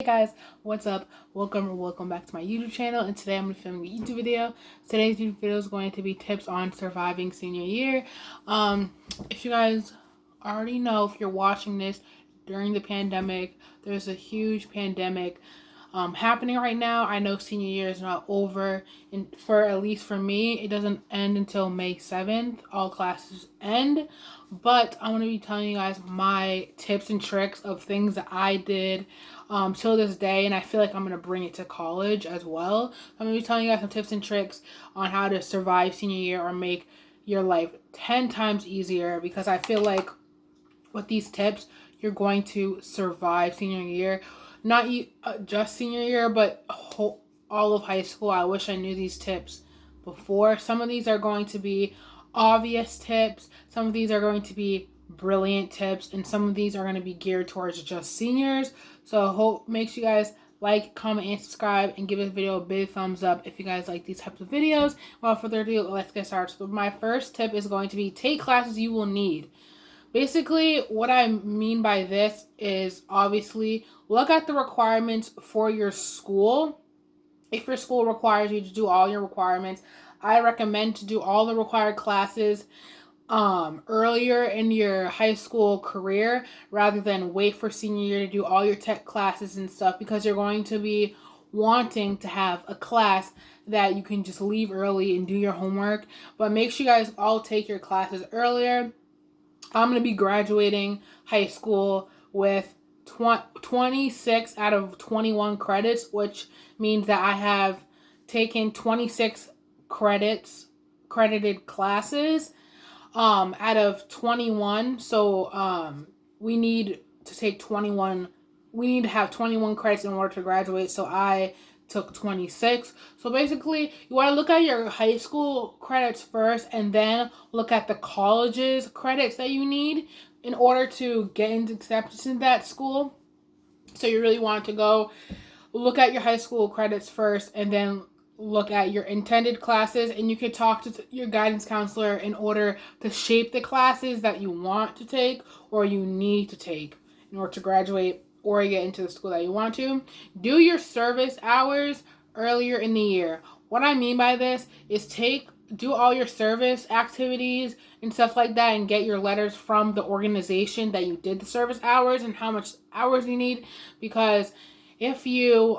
Hey guys, what's up? Welcome back to my YouTube channel, and today I'm going to be filming a YouTube video. Today's YouTube video is going to be tips on surviving senior year. If you guys already know, if you're watching this during the pandemic, there's a huge pandemic happening right now. I know senior year is not over, and at least for me, it doesn't end until May 7th. All classes end, but I'm going to be telling you guys my tips and tricks of things that I did till this day, and I feel like I'm going to bring it to college as well. I'm going to be telling you guys some tips and tricks on how to survive senior year or make your life 10 times easier, because I feel like with these tips, you're going to survive senior year. Not just senior year, but all of high school. I wish I knew these tips before. Some of these are going to be obvious tips. Some of these are going to be brilliant tips. And some of these are going to be geared towards just seniors. So make sure you guys like, comment, and subscribe, and give this video a big thumbs up if you guys like these types of videos. Without further ado, let's get started. So my first tip is going to be take classes you will need. Basically, what I mean by this is obviously look at the requirements for your school. If your school requires you to do all your requirements, I recommend to do all the required classes earlier in your high school career rather than wait for senior year to do all your tech classes and stuff, because you're going to be wanting to have a class that you can just leave early and do your homework. But make sure you guys all take your classes earlier. I'm going to be graduating high school with 26 out of 21 credits, which means that I have taken 26 credited classes out of 21. So we need to have 21 credits in order to graduate. So I took 26. So basically, you want to look at your high school credits first and then look at the college's credits that you need in order to get into acceptance in that school. So you really want to go look at your high school credits first and then look at your intended classes, and you can talk to your guidance counselor in order to shape the classes that you want to take or you need to take in order to graduate or get into the school that you want to. Do your service hours earlier in the year. What I mean by this is do all your service activities and stuff like that and get your letters from the organization that you did the service hours and how much hours you need, because if you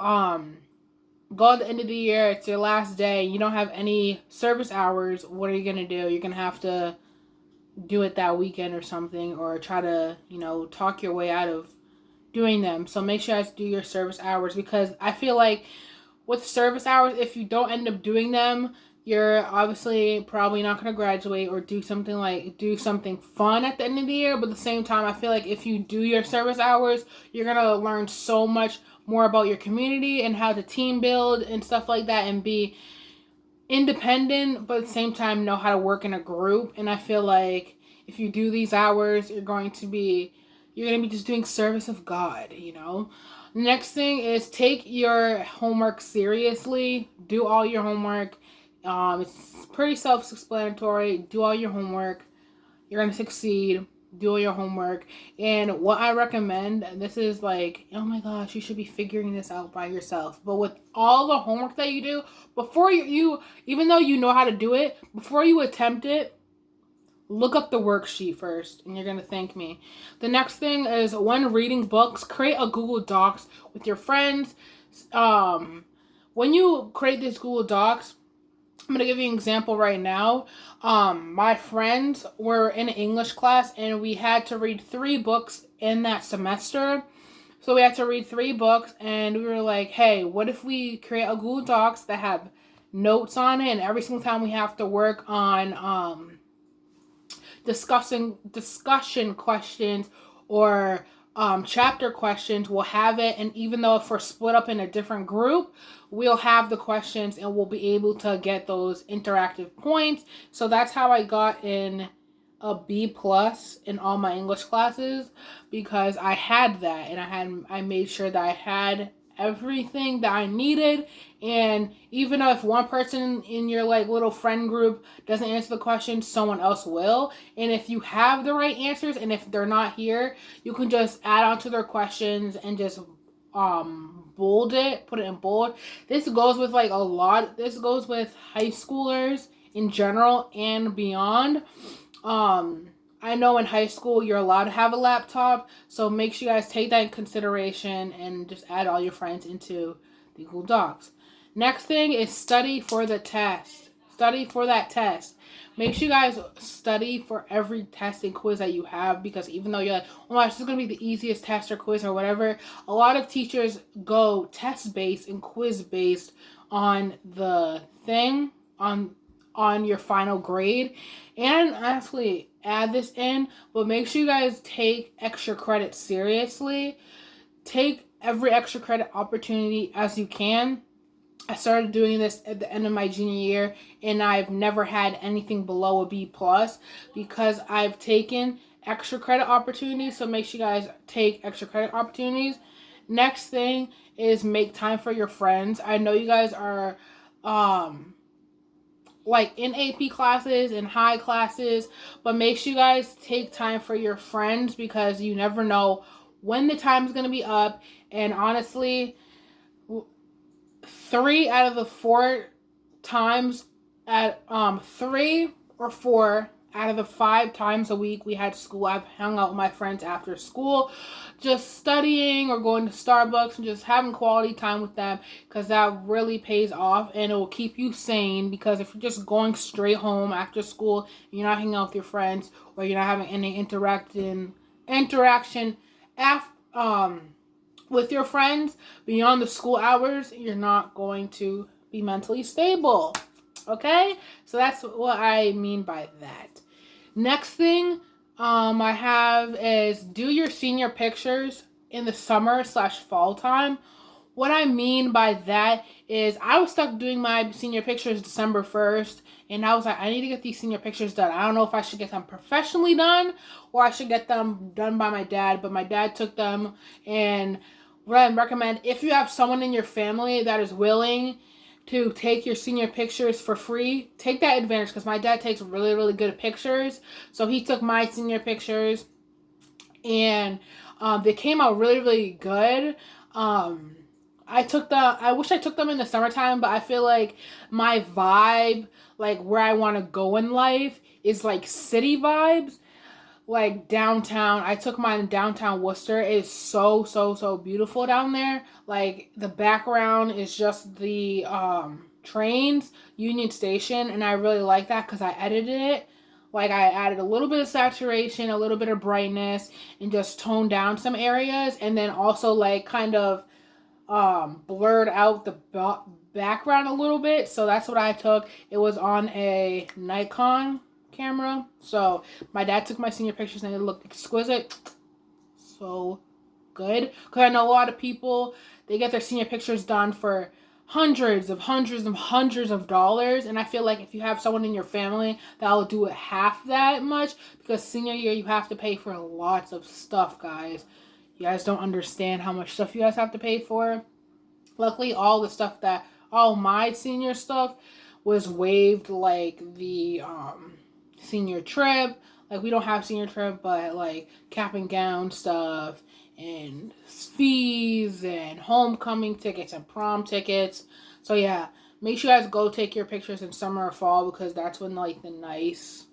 go at the end of the year, it's your last day, you don't have any service hours, what are you going to do? You're going to have to do it that weekend or something, or try to, talk your way out of doing them. So make sure you guys do your service hours, because I feel like with service hours, if you don't end up doing them, you're obviously probably not going to graduate or do something fun at the end of the year. But at the same time, I feel like if you do your service hours, you're going to learn so much more about your community and how to team build and stuff like that, and be independent, but at the same time know how to work in a group. And I feel like if you do these hours, you're going to be just doing service of God, Next thing is take your homework seriously. Do all your homework. It's pretty self-explanatory. Do all your homework. You're going to succeed. Do all your homework. And what I recommend, this is like, oh my gosh, you should be figuring this out by yourself. But with all the homework that you do, before you even though you know how to do it, before you attempt it, look up the worksheet first, and you're going to thank me. The next thing is, when reading books, create a Google Docs with your friends. When you create this Google Docs, I'm going to give you an example right now. My friends were in an English class, and we had to read 3 books in that semester. So we had to read 3 books, and we were like, hey, what if we create a Google Docs that have notes on it, and every single time we have to work on discussion questions or chapter questions, we'll have it, and even though if we're split up in a different group, we'll have the questions and we'll be able to get those interactive points. So that's how I got in a B+ in all my English classes, because I had that, and I made sure that I had everything that I needed. And even if one person in your little friend group doesn't answer the question, someone else will. And if you have the right answers, and if they're not here, you can just add on to their questions and just bold it, put it in bold. This goes with like a lot. This goes with high schoolers in general and beyond. I know in high school you're allowed to have a laptop, so make sure you guys take that in consideration and just add all your friends into the Google Docs. Next thing is study for the test. Study for that test. Make sure you guys study for every test and quiz that you have, because even though you're like, oh my gosh, this is going to be the easiest test or quiz or whatever, a lot of teachers go test-based and quiz-based on the thing, on your final grade. And actually add this in, but make sure you guys take extra credit seriously. Take every extra credit opportunity as you can. I started doing this at the end of my junior year, and I've never had anything below a B plus because I've taken extra credit opportunities. So make sure you guys take extra credit opportunities. Next thing is make time for your friends. I know you guys are like in AP classes and high classes, but make sure you guys take time for your friends, because you never know when the time is going to be up. And honestly, 3 out of the 4 times at 3 or 4 out of the 5 times a week we had school, I've hung out with my friends after school, just studying or going to Starbucks and just having quality time with them, because that really pays off and it will keep you sane. Because if you're just going straight home after school and you're not hanging out with your friends, or you're not having any interaction with your friends beyond the school hours, you're not going to be mentally stable. Okay? So that's what I mean by that. Next thing I have is do your senior pictures in the summer/fall time. What I mean by that is I was stuck doing my senior pictures December 1st, and I was like, I need to get these senior pictures done. I don't know if I should get them professionally done or I should get them done by my dad, but my dad took them. And what I recommend, if you have someone in your family that is willing to take your senior pictures for free, take that advantage, because my dad takes really, really good pictures. So he took my senior pictures, and they came out really, really good. I wish I took them in the summertime, but I feel like my vibe, like where I want to go in life, is like city vibes. Like downtown, I took mine in downtown Worcester. It is so, so, so beautiful down there. Like the background is just the trains, Union Station, and I really like that because I edited it. Like I added a little bit of saturation, a little bit of brightness, and just toned down some areas, and then also like kind of blurred out the background a little bit. So that's what I took. It was on a Nikon camera. So my dad took my senior pictures and they look exquisite. So good. Because I know a lot of people, they get their senior pictures done for hundreds of dollars. And I feel like if you have someone in your family that will do it half that much, because senior year you have to pay for lots of stuff, guys. You guys don't understand how much stuff you guys have to pay for. Luckily, all my senior stuff was waived, like the senior trip. Like we don't have senior trip, but like cap and gown stuff and fees and homecoming tickets and prom tickets. So yeah, make sure you guys go take your pictures in summer or fall, because that's when like the niceness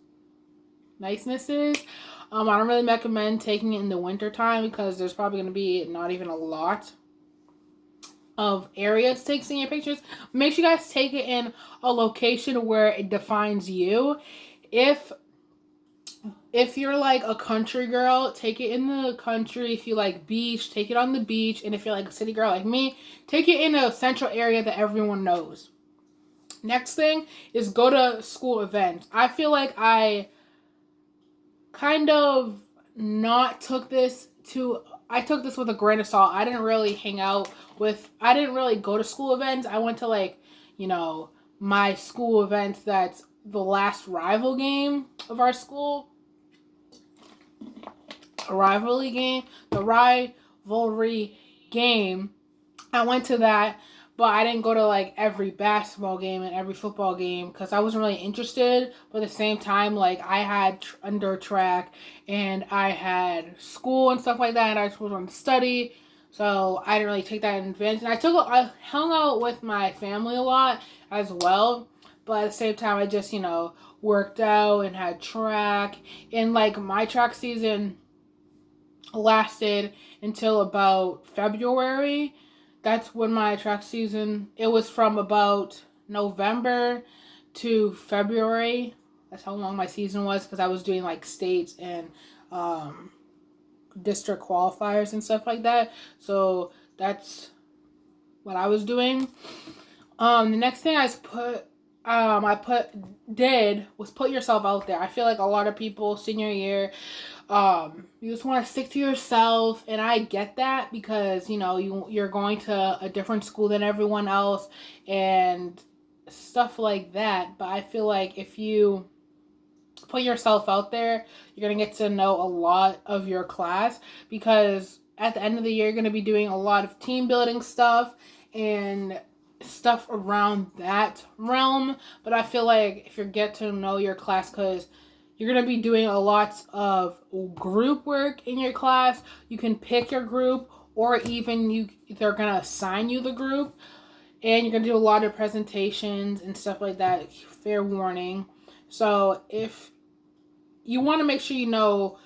is. I don't really recommend taking it in the winter time, because there's probably going to be not even a lot of areas to take senior pictures. Make sure you guys take it in a location where it defines you. If you're like a country girl, take it in the country. If you like beach, take it on the beach. And if you're like a city girl like me, take it in a central area that everyone knows. Next thing is go to school events. I feel like I kind of took this with a grain of salt. I didn't really go to school events. I went to like, my school events that's the last rival game of our school. The rivalry game. I went to that, but I didn't go to like every basketball game and every football game because I wasn't really interested. But at the same time, like I had under track and I had school and stuff like that, and I was going to study. So I didn't really take that in advantage. And I hung out with my family a lot as well. But at the same time, I just, worked out and had track. And like my track season lasted until about February. That's when my track season, it was from about November to February. That's how long my season was, because I was doing like states and district qualifiers and stuff like that. So that's what I was doing. The next thing did was put yourself out there. I feel like a lot of people senior year, you just want to stick to yourself, and I get that because you're going to a different school than everyone else and stuff like that. But I feel like if you put yourself out there, you're gonna get to know a lot of your class, because at the end of the year you're gonna be doing a lot of team building stuff and stuff around that realm. But I feel like if you get to know your class, because you're going to be doing a lot of group work in your class, you can pick your group, or even they're going to assign you the group, and you're going to do a lot of presentations and stuff like that. Fair warning. So if you want to make sure you know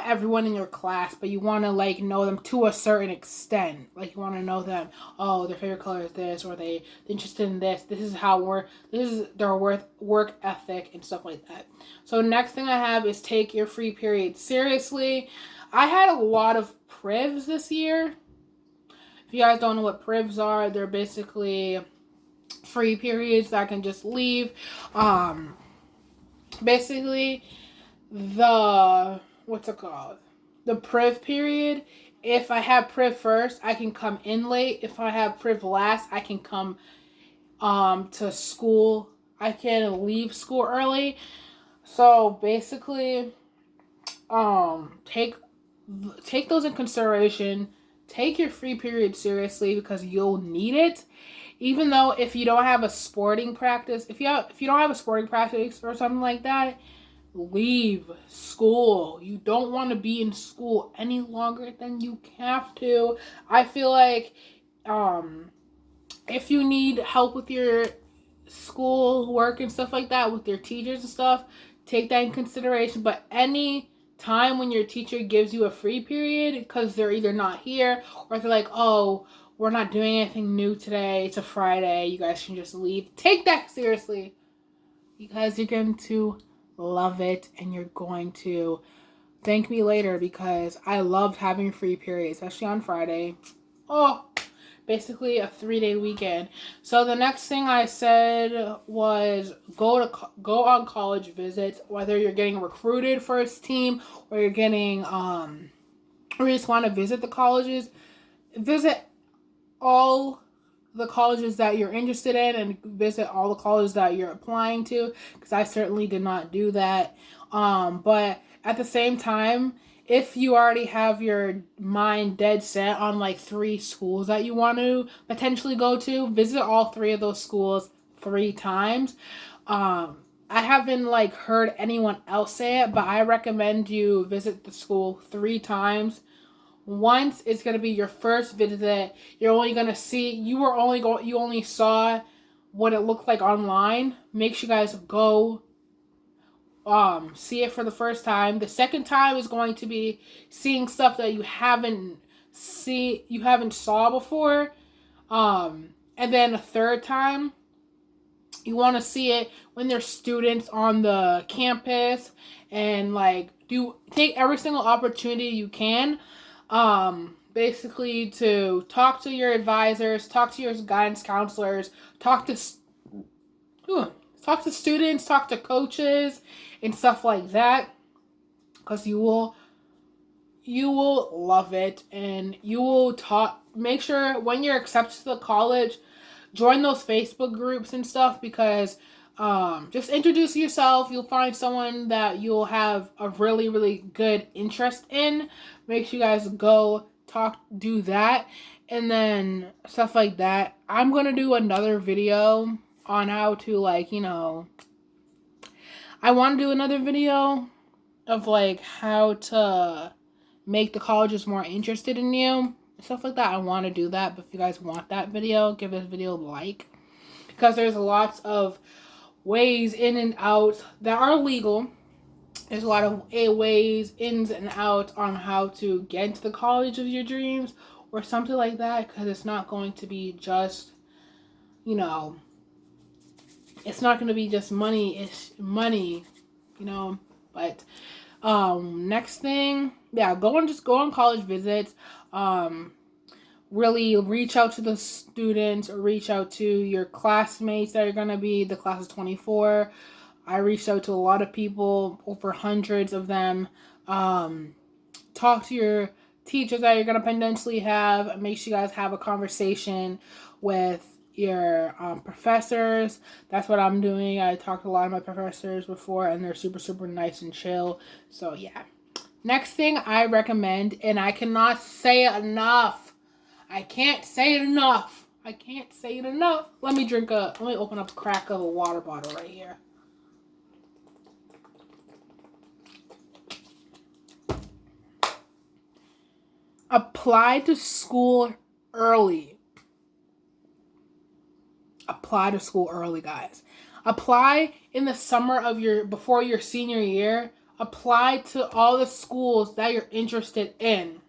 everyone in your class, but you want to know them to a certain extent. Like you want to know them, oh, their favorite color is this, or they're interested in this. This is their work ethic and stuff like that. So next thing I have is take your free period seriously. I had a lot of privs this year. If you guys don't know what privs are, they're basically free periods that I can just leave. Basically, what's it called? The priv period. If I have priv first, I can come in late. If I have priv last, I can come to school. I can leave school early. So basically, take those in consideration. Take your free period seriously, because you'll need it. Even though if you don't have a sporting practice, if you don't have a sporting practice or something like that, leave school. You don't want to be in school any longer than you have to. I feel like if you need help with your school work and stuff like that, with your teachers and stuff, take that in consideration. But any time when your teacher gives you a free period because they're either not here, or they're like, oh, we're not doing anything new today, it's a Friday, you guys can just leave, take that seriously, because you're going to love it and you're going to thank me later, because I loved having free periods, especially on Friday. Oh, basically a 3-day weekend. So the next thing I said was go on college visits, whether you're getting recruited for a team, or you're getting or you just want to visit the colleges. Visit all the colleges that you're interested in, and visit all the colleges that you're applying to, because I certainly did not do that. But at the same time, if you already have your mind dead set on 3 schools that you want to potentially go to, visit all 3 of those schools 3 times. I haven't heard anyone else say it, but I recommend you visit the school 3 times. Once it's going to be your first visit. You're only going to see, you only saw what it looked like online. Make sure you guys go see it for the first time. The second time is going to be seeing stuff that you haven't saw before. And then a third time, you want to see it when there's students on the campus, and take every single opportunity you can. Basically to talk to your advisors, talk to your guidance counselors, talk to students, talk to coaches and stuff like that, because you will love it, and you will make sure when you're accepted to the college, join those Facebook groups and stuff, because just introduce yourself. You'll find someone that you'll have a really, really good interest in. Make sure you guys go do that, and then stuff like that. I'm going to do another video on how to I want to do another video of how to make the colleges more interested in you. stuff like that. I want to do that, but if you guys want that video, give this video a like, because there's lots of ways in and out that are legal. There's a lot of ways, ins and outs on how to get into the college of your dreams or something like that, because it's not going to be just, you know, it's not going to be just money. It's money, you know. But next thing, yeah, go on college visits. Really reach out to the students, or reach out to your classmates that are going to be the class of 24. I reached out to a lot of people, over hundreds of them. Talk to your teachers that you're going to potentially have. Make sure you guys have a conversation with your professors. That's what I'm doing. I talked to a lot of my professors before, and they're super, super nice and chill. So, yeah. Next thing I recommend, and I cannot say it enough. I can't say it enough. Let me open up a crack of a water bottle right here. Apply to school early. Apply to school early, guys. Apply in the summer of before your senior year. Apply to all the schools that you're interested in.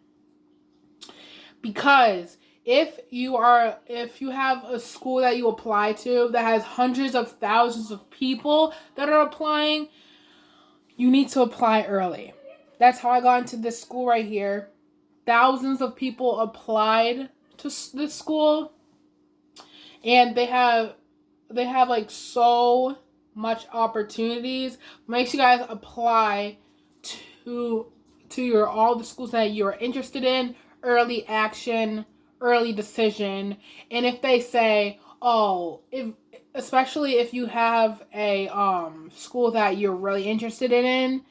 Because if you have a school that you apply to that has hundreds of thousands of people that are applying, you need to apply early. That's how I got into this school right here. Thousands of people applied to this school, and they have like so much opportunities. Make sure you guys apply to all the schools that you're interested in. Early action, early decision. And if they say, especially if you have a school that you're really interested in,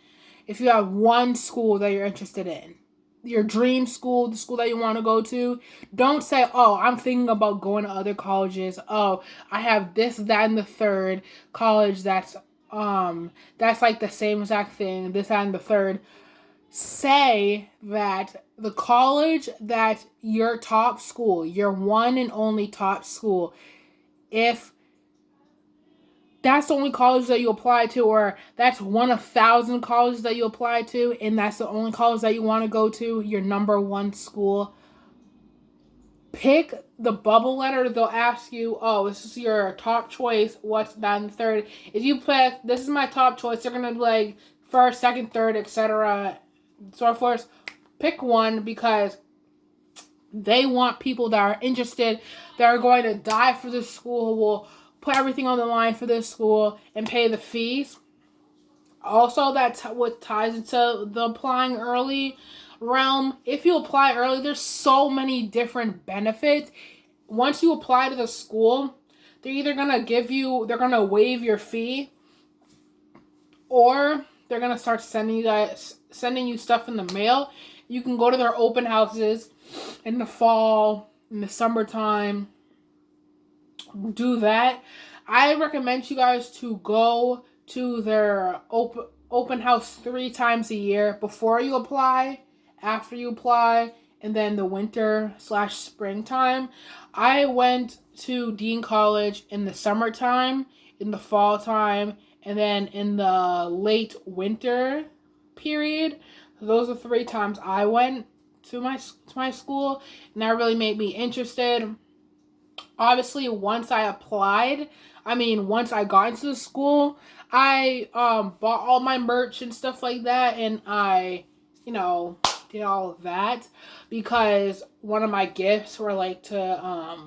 if you have one school that you're interested in, your dream school, the school that you want to go to, don't say, I'm thinking about going to other colleges. I have this, that, and the third college that's like the same exact thing, this, that, and the third. Say that the college that your top school, your one and only top school, if that's the only college that you apply to, or that's one of 1,000 colleges that you apply to, and that's the only college that you want to go to, your number one school, pick the bubble letter. They'll ask you, this is your top choice, what's that and the third. If you pick, this is my top choice, they're going to be like first, second, third, etc., so forth. Pick one, because they want people that are interested, that are going to die for this school, will put everything on the line for this school and pay the fees. Also, that's what ties into the applying early realm. If you apply early, there's so many different benefits. Once you apply to the school, they're either going to waive your fee, or they're going to start sending you stuff in the mail. You can go to their open houses in the fall, in the summertime. Do that. I recommend you guys to go to their open house 3 times a year, before you apply, after you apply, and then the winter/springtime. I went to Dean College in the summertime, in the fall time, and then in the late winter period. Those are 3 times I went to my school, and that really made me interested. Obviously, once I got into the school, I bought all my merch and stuff like that, and I, did all of that, because one of my gifts were like to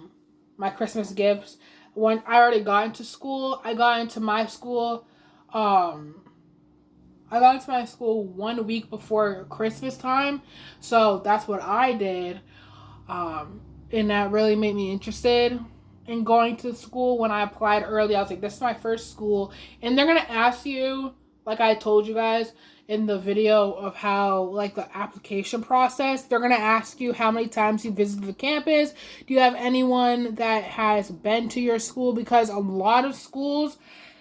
my Christmas gifts. When I already got into school, I got into my school 1 week before Christmas time, so that's what I did. And that really made me interested in going to school. When I applied early, I was like, this is my first school. And they're going to ask you, like I told you guys in the video of how, like, the application process, they're going to ask you how many times you visited the campus. Do you have anyone that has been to your school? Because a lot of schools,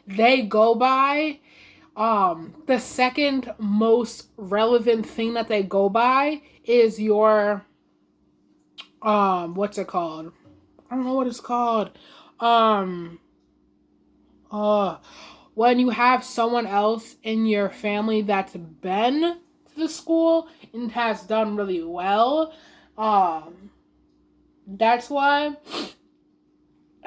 they go by the second most relevant thing that they go by is your what's it called? I don't know what it's called. Um, uh, when you have someone else in your family that's been to the school and has done really well, um, that's why.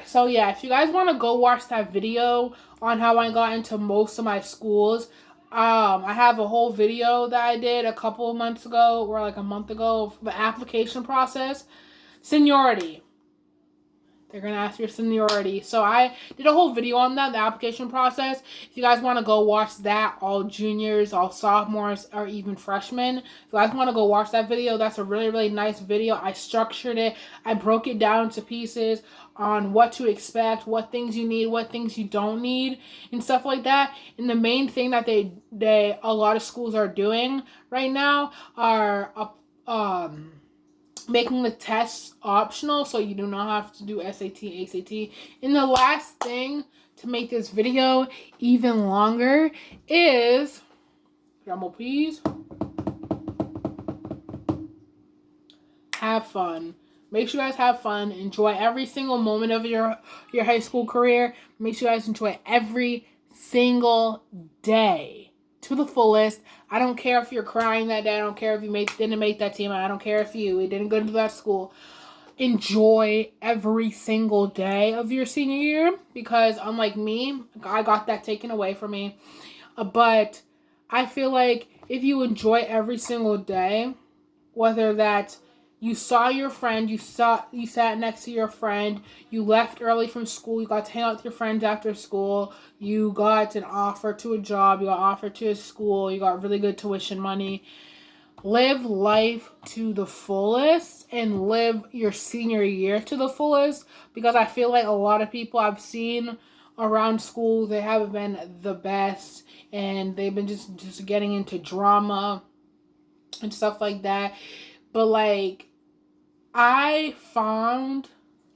So yeah, if you guys want to go watch that video on how I got into most of my schools, I have a whole video that I did a couple of months ago, or like a month ago, for the application process. Seniority. They're going to ask your seniority. So I did a whole video on that, the application process. If you guys want to go watch that, all juniors, all sophomores, or even freshmen, if you guys want to go watch that video, that's a really, really nice video. I structured it. I broke it down into pieces on what to expect, what things you need, what things you don't need, and stuff like that. And the main thing that a lot of schools are doing right now are making the tests optional, so you do not have to do SAT, ACT. And the last thing to make this video even longer is, drumroll please, have fun. Make sure you guys have fun. Enjoy every single moment of your high school career. Make sure you guys enjoy every single day to the fullest. I don't care if you're crying that day. I don't care if you didn't make that team. I don't care if you didn't go to that school. Enjoy every single day of your senior year, because unlike me, I got that taken away from me. But I feel like if you enjoy every single day, whether that's you saw your friend, you sat next to your friend, you left early from school, you got to hang out with your friends after school, you got an offer to a job, you got offered to a school, you got really good tuition money. Live life to the fullest and live your senior year to the fullest, because I feel like a lot of people I've seen around school, they haven't been the best, and they've been just getting into drama and stuff like that. But like, I found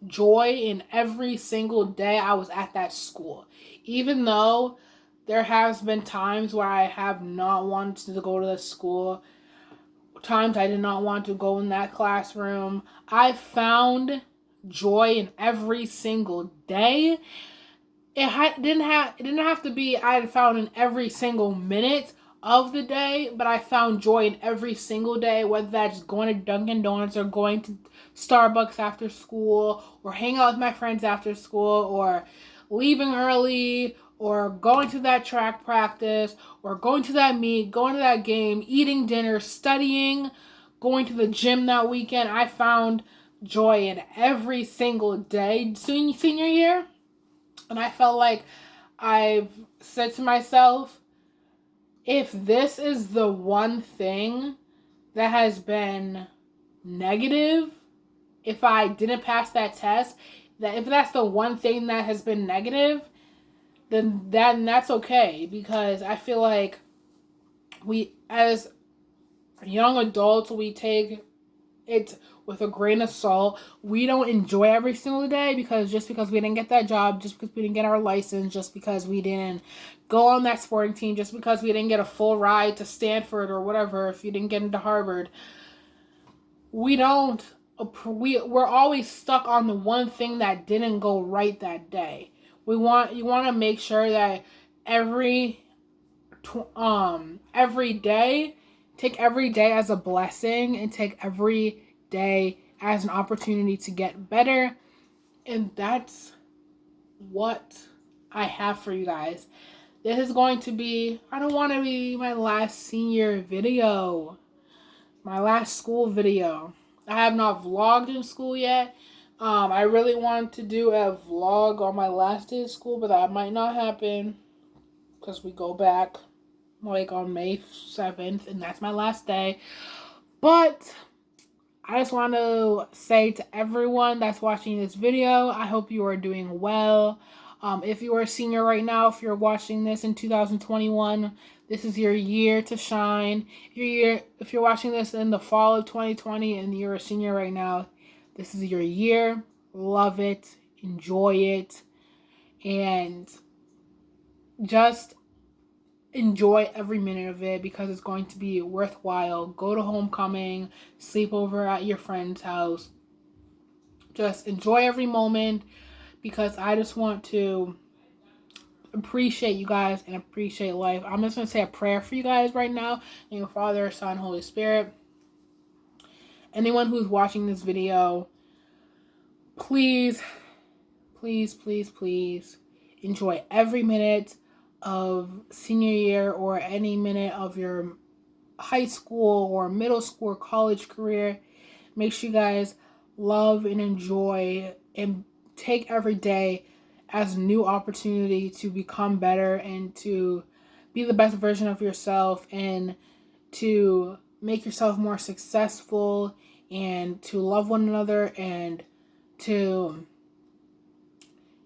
joy in every single day I was at that school. Even though there has been times where I have not wanted to go to the school, times I did not want to go in that classroom, I found joy in every single day. It didn't have to be I had found in every single minute of the day, but I found joy in every single day, whether that's going to Dunkin' Donuts or going to Starbucks after school, or hang out with my friends after school, or leaving early, or going to that track practice, or going to that meet, going to that game, eating dinner, studying, going to the gym that weekend. I found joy in every single day senior year. And I felt like I've said to myself, if this is the one thing that has been negative, if I didn't pass that test, that if that's the one thing that has been negative, then that's okay, because I feel like we, as young adults, we take it with a grain of salt. We don't enjoy every single day, because just because we didn't get that job, just because we didn't get our license, just because we didn't go on that sporting team, just because we didn't get a full ride to Stanford or whatever, if you didn't get into Harvard, we're always stuck on the one thing that didn't go right that day. You want to make sure that every day, take every day as a blessing, and take every day as an opportunity to get better. And that's what I have for you guys. This is going to be, I don't want to be my last senior video, my last school video. I have not vlogged in school yet. I really want to do a vlog on my last day of school, but that might not happen, because we go back like on May 7th, and that's my last day. But I just want to say to everyone that's watching this video, I hope you are doing well. If you are a senior right now, if you're watching this in 2021, this is your year to shine. If you're watching this in the fall of 2020 and you're a senior right now, this is your year. Love it. Enjoy it. And just enjoy every minute of it, because it's going to be worthwhile. Go to homecoming, sleep over at your friend's house, just enjoy every moment, because I just want to appreciate you guys and appreciate life. I'm just going to say a prayer for you guys right now. In your Father, Son, Holy Spirit. Anyone who's watching this video, please, please, please, please enjoy every minute of senior year or any minute of your high school or middle school or college career. Make sure you guys love and enjoy and take every day as a new opportunity to become better and to be the best version of yourself and to make yourself more successful and to love one another and to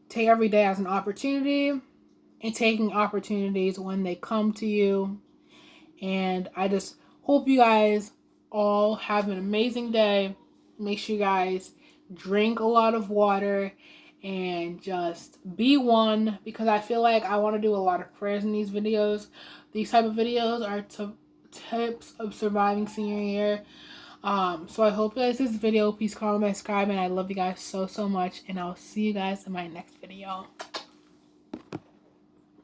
take every day as an opportunity and taking opportunities when they come to you. And I just hope you guys all have an amazing day. Make sure you guys drink a lot of water and just be one, because I feel like I want to do a lot of prayers in these videos. These type of videos are tips of surviving senior year. So I hope you guys this video. Please comment, subscribe, and I love you guys so much. And I'll see you guys in my next video.